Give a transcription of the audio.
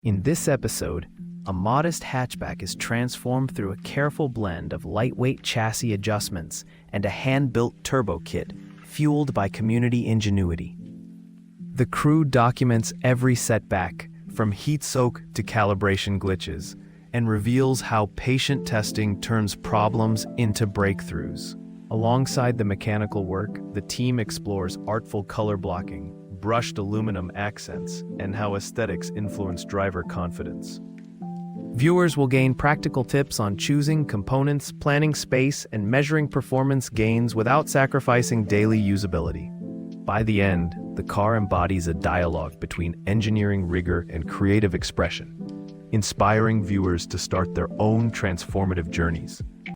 In this episode, a modest hatchback is transformed through a careful blend of lightweight chassis adjustments and a hand-built turbo kit, fueled by community ingenuity. The crew documents every setback, from heat soak to calibration glitches, and reveals how patient testing turns problems into breakthroughs. Alongside the mechanical work, the team explores artful color blocking, brushed aluminum accents, and how aesthetics influence driver confidence. Viewers will gain practical tips on choosing components, planning space, and measuring performance gains without sacrificing daily usability. By the end, the car embodies a dialogue between engineering rigor and creative expression, inspiring viewers to start their own transformative journeys.